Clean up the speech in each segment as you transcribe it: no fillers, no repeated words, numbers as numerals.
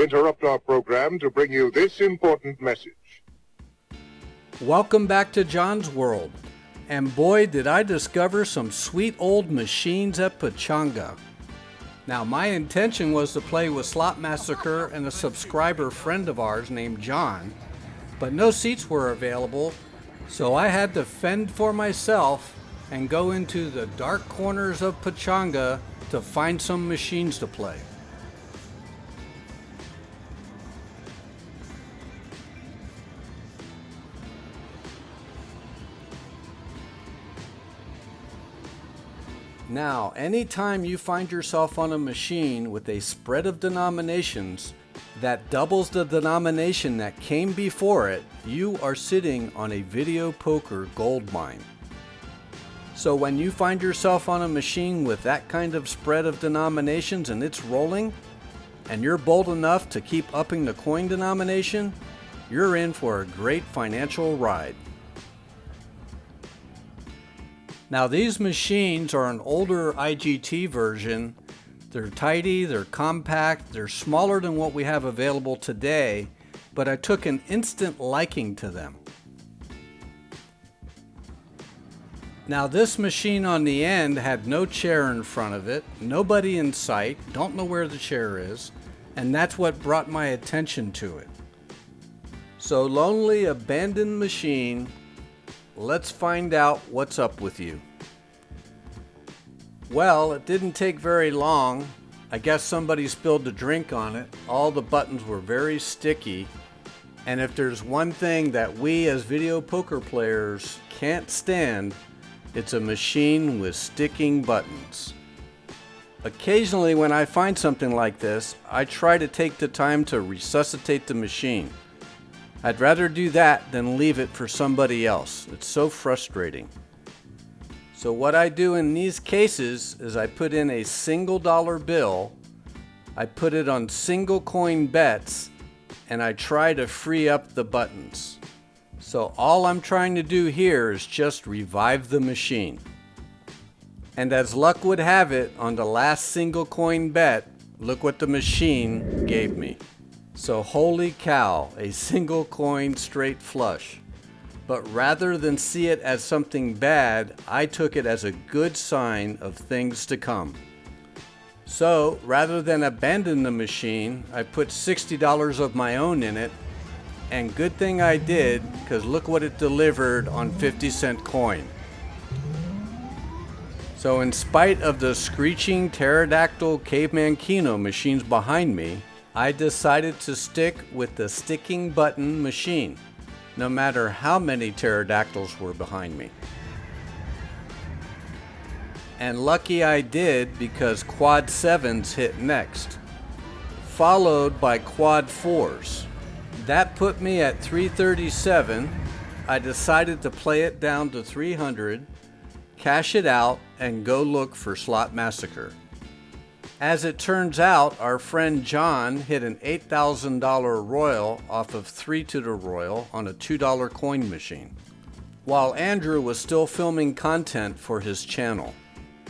interrupt our program to bring you this important message. Welcome back to John's World. And boy, did I discover some sweet old machines at Pechanga. Now, my intention was to play with Slotmassacre and a subscriber friend of ours named John, but no seats were available, so I had to fend for myself and go into the dark corners of Pechanga to find some machines to play. Now, anytime you find yourself on a machine with a spread of denominations that doubles the denomination that came before it, you are sitting on a video poker gold mine. So when you find yourself on a machine with that kind of spread of denominations and it's rolling, and you're bold enough to keep upping the coin denomination, you're in for a great financial ride. Now, these machines are an older IGT version. They're tidy, they're compact, they're smaller than what we have available today, but I took an instant liking to them. Now, this machine on the end had no chair in front of it, nobody in sight, don't know where the chair is, and that's what brought my attention to it. So, lonely, abandoned machine, let's find out what's up with you. Well, it didn't take very long. I guess somebody spilled a drink on it. All the buttons were very sticky. And if there's one thing that we as video poker players can't stand, it's a machine with sticking buttons. Occasionally when I find something like this, I try to take the time to resuscitate the machine. I'd rather do that than leave it for somebody else. It's so frustrating. So what I do in these cases is I put in a single dollar bill, I put it on single coin bets, and I try to free up the buttons. So all I'm trying to do here is just revive the machine. And as luck would have it, on the last single coin bet, look what the machine gave me. So holy cow, a single coin straight flush. But rather than see it as something bad, I took it as a good sign of things to come. So rather than abandon the machine, I put $60 of my own in it, and good thing I did, because look what it delivered on 50-cent coin. So in spite of the screeching pterodactyl caveman Keno machines behind me, I decided to stick with the sticking button machine, no matter how many pterodactyls were behind me. And lucky I did, because quad 7s hit next, followed by quad 4s. That put me at 337. I decided to play it down to 300, cash it out, and go look for Slotmassacre. As it turns out, our friend John hit an $8,000 royal off of 3 to the royal on a $2 coin machine, while Andrew was still filming content for his channel.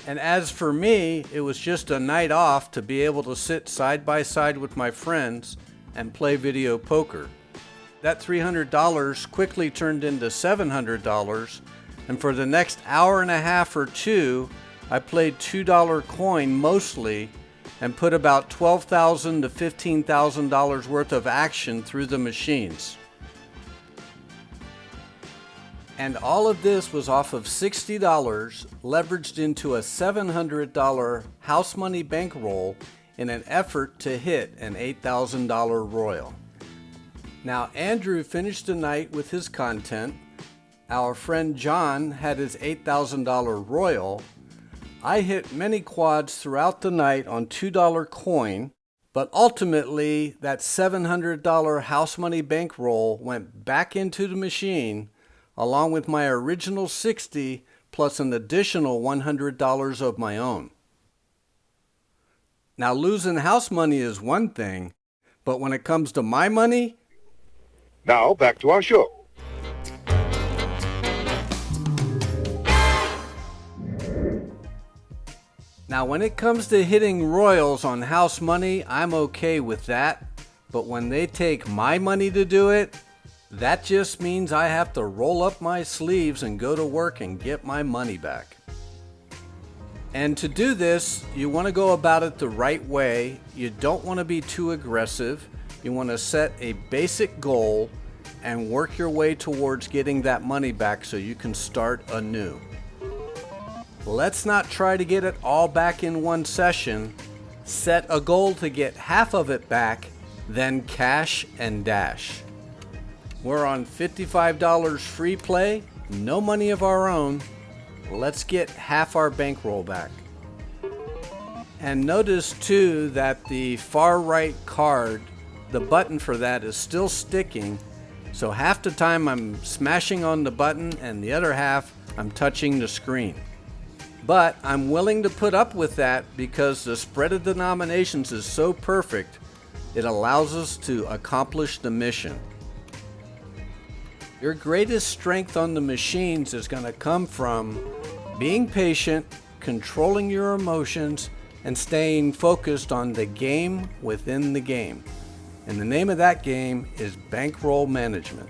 And as for me, it was just a night off to be able to sit side by side with my friends and play video poker. That $300 quickly turned into $700, and for the next hour and a half or two, I played $2 coin mostly and put about $12,000 to $15,000 worth of action through the machines. And all of this was off of $60 leveraged into a $700 house money bankroll in an effort to hit an $8,000 royal. Now, Andrew finished the night with his content. Our friend John had his $8,000 royal. I hit many quads throughout the night on $2 coin, but ultimately that $700 house money bankroll went back into the machine along with my original $60 plus an additional $100 of my own. Now, losing house money is one thing, but when it comes to my money... Now, back to our show. Now, when it comes to hitting royals on house money, I'm okay with that. but when they take my money to do it, that just means I have to roll up my sleeves and go to work and get my money back. And to do this, you want to go about it the right way. You don't want to be too aggressive. You want to set a basic goal and work your way towards getting that money back so you can start anew. Let's not try to get it all back in one session. Set a goal to get half of it back, then cash and dash. We're on $55 free play, no money of our own. Let's get half our bankroll back. And notice too that the far right card, the button for that is still sticking. So half the time I'm smashing on the button and the other half I'm touching the screen. But I'm willing to put up with that because the spread of denominations is so perfect, it allows us to accomplish the mission. Your greatest strength on the machines is going to come from being patient, controlling your emotions, and staying focused on the game within the game. And the name of that game is bankroll management.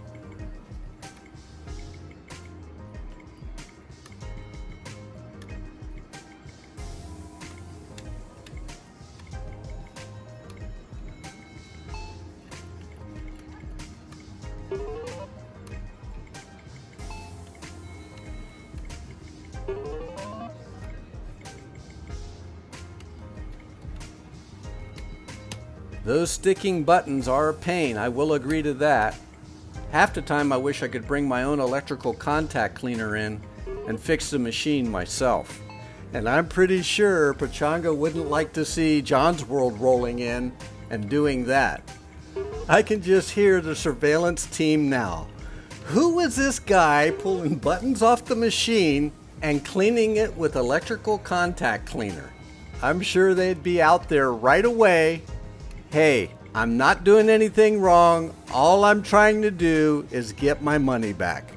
Those sticking buttons are a pain, I will agree to that. Half the time I wish I could bring my own electrical contact cleaner in and fix the machine myself. And I'm pretty sure Pechanga wouldn't like to see John's World rolling in and doing that. I can just hear the surveillance team now. Who is this guy pulling buttons off the machine and cleaning it with electrical contact cleaner? I'm sure they'd be out there right away. Hey, I'm not doing anything wrong. All I'm trying to do is get my money back.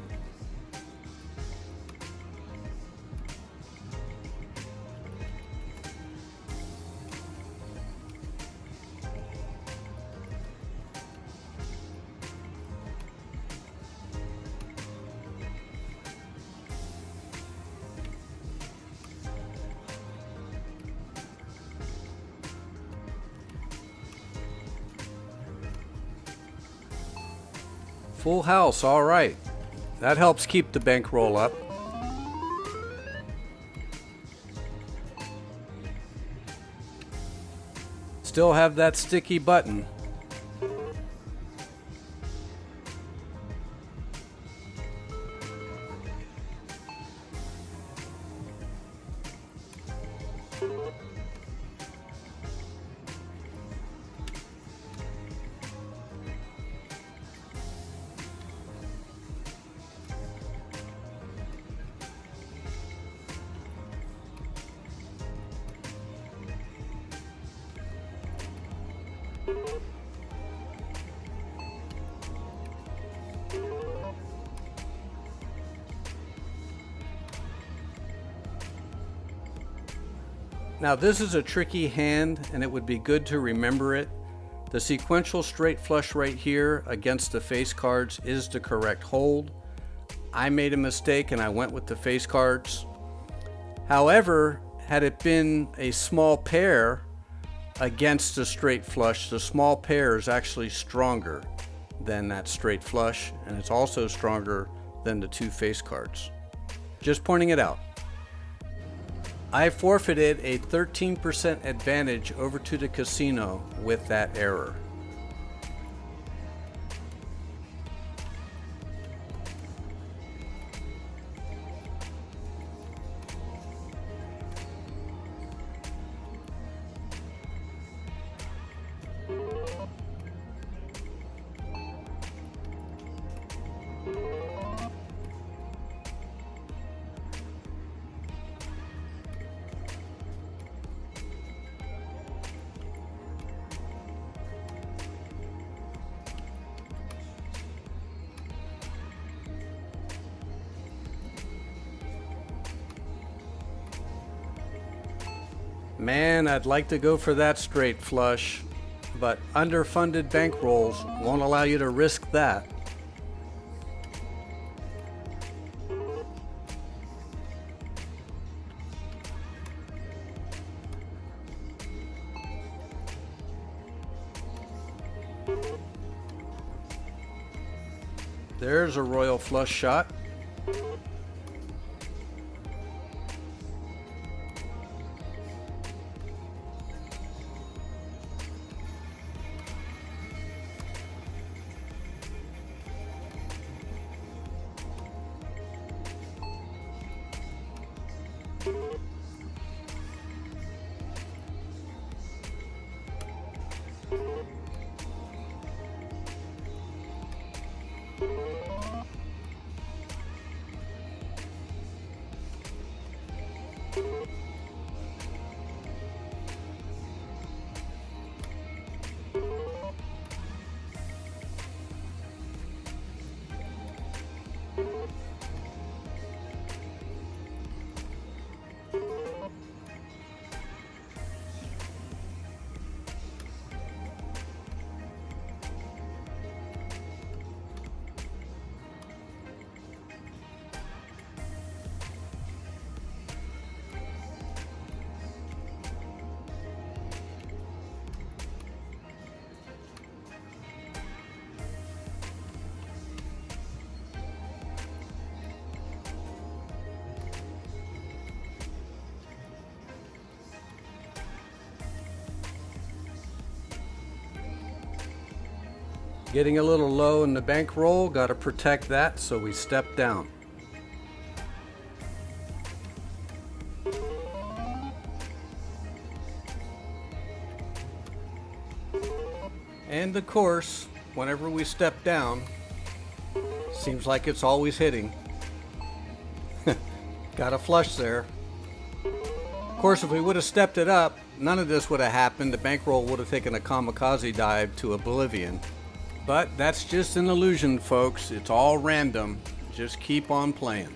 Full house, all right. That helps keep the bankroll up. Still have that sticky button. Now this is a tricky hand and it would be good to remember it. The sequential straight flush right here against the face cards is the correct hold. I made a mistake and I went with the face cards. However, had it been a small pair against the straight flush, the small pair is actually stronger than that straight flush, and it's also stronger than the two face cards. Just pointing it out. I forfeited a 13% advantage over to the casino with that error. Man, I'd like to go for that straight flush, but underfunded bankrolls won't allow you to risk that. There's a royal flush shot. Getting a little low in the bankroll, got to protect that, so we step down. And of course, whenever we step down, seems like it's always hitting. Got a flush there. Of course, if we would have stepped it up, none of this would have happened. The bankroll would have taken a kamikaze dive to oblivion. But that's just an illusion, folks. It's all random. Just keep on playing.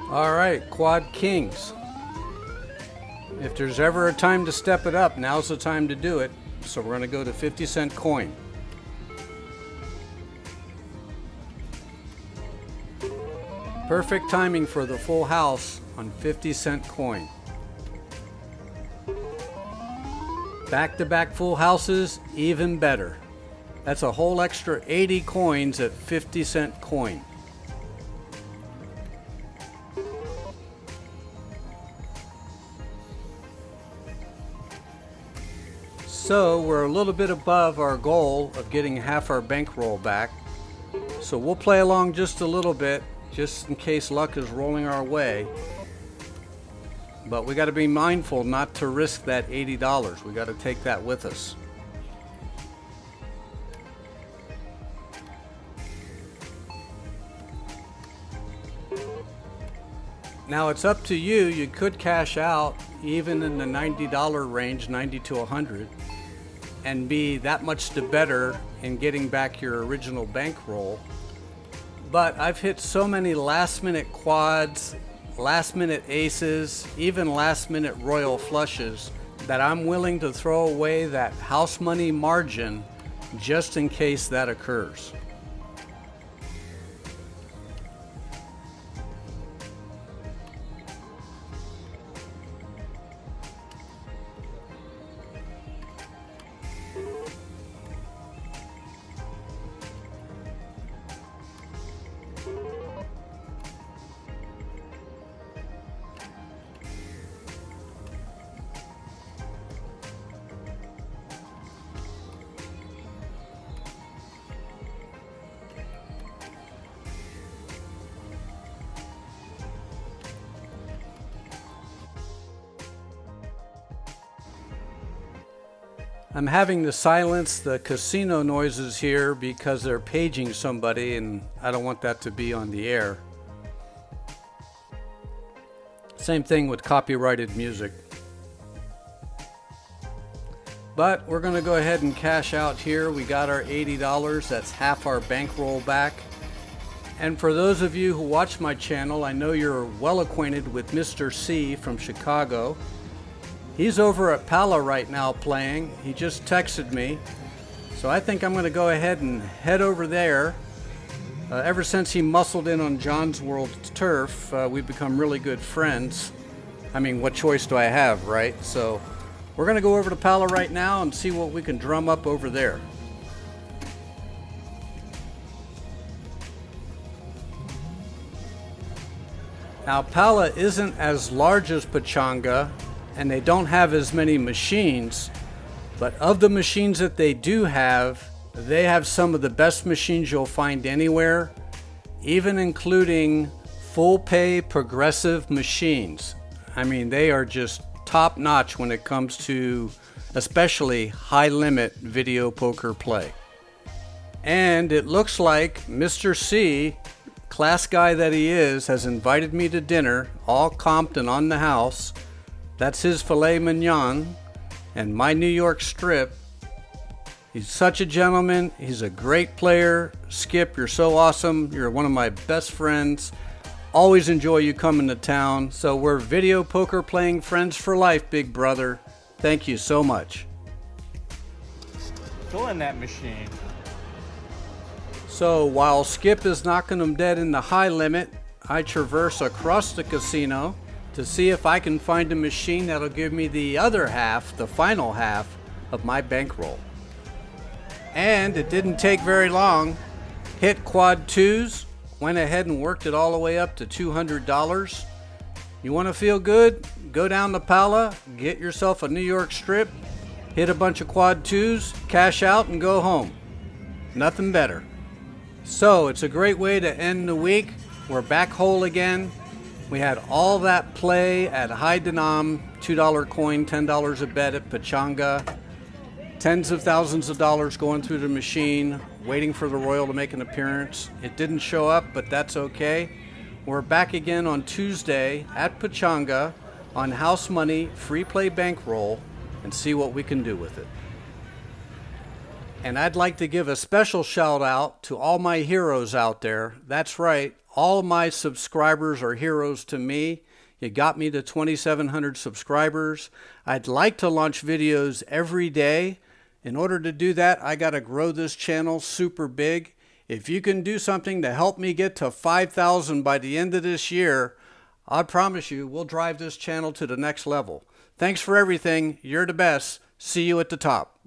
All right, quad kings. If there's ever a time to step it up, now's the time to do it. So we're going to go to 50-cent coin. Perfect timing for the full house on 50-cent coin. Back-to-back full houses, even better. That's a whole extra 80 coins at 50-cent coin. So we're a little bit above our goal of getting half our bankroll back. So we'll play along just a little bit, just in case luck is rolling our way. But we got to be mindful not to risk that $80. We got to take that with us. Now it's up to you. You could cash out even in the $90 range, 90 to 100, and be that much the better in getting back your original bankroll. But I've hit so many last minute quads, last minute aces, even last minute royal flushes that I'm willing to throw away that house money margin just in case that occurs. I'm having to silence the casino noises here because they're paging somebody and I don't want that to be on the air. Same thing with copyrighted music. But we're going to go ahead and cash out here. We got our $80. That's half our bankroll back. And for those of you who watch my channel, I know you're well acquainted with Mr. C from Chicago. He's over at Pala right now playing. He just texted me. So I think I'm going to go ahead and head over there. Ever since he muscled in on John's World turf, we've become really good friends. I mean, what choice do I have, right? So we're going to go over to Pala right now and see what we can drum up over there. Now, Pala isn't as large as Pechanga, and they don't have as many machines, but of the machines that they do have, they have some of the best machines you'll find anywhere, even including full pay progressive machines. I mean, they are just top notch when it comes to especially high limit video poker play. And it looks like Mr. C, class guy that he is, has invited me to dinner, all comped and on the house. That's his filet mignon and my New York strip. He's such a gentleman. He's a great player. Skip, you're so awesome. You're one of my best friends. Always enjoy you coming to town. So we're video poker playing friends for life, big brother. Thank you so much. Still in that machine. So while Skip is knocking them dead in the high limit, I traverse across the casino to see if I can find a machine that'll give me the other half, the final half, of my bankroll. And it didn't take very long. Hit quad twos, went ahead and worked it all the way up to $200. You want to feel good? Go down to Pala, get yourself a New York strip, hit a bunch of quad twos, cash out, and go home. Nothing better. So it's a great way to end the week. We're back whole again. We had all that play at high denom, $2 coin, $10 a bet at Pechanga. Tens of thousands of dollars going through the machine, waiting for the Royal to make an appearance. It didn't show up, but that's okay. We're back again on Tuesday at Pechanga on house money, free play bankroll, and see what we can do with it. And I'd like to give a special shout out to all my heroes out there. That's right, all my subscribers are heroes to me. You got me to 2,700 subscribers. I'd like to launch videos every day. In order to do that, I got to grow this channel super big. If you can do something to help me get to 5,000 by the end of this year, I promise you we'll drive this channel to the next level. Thanks for everything. You're the best. See you at the top.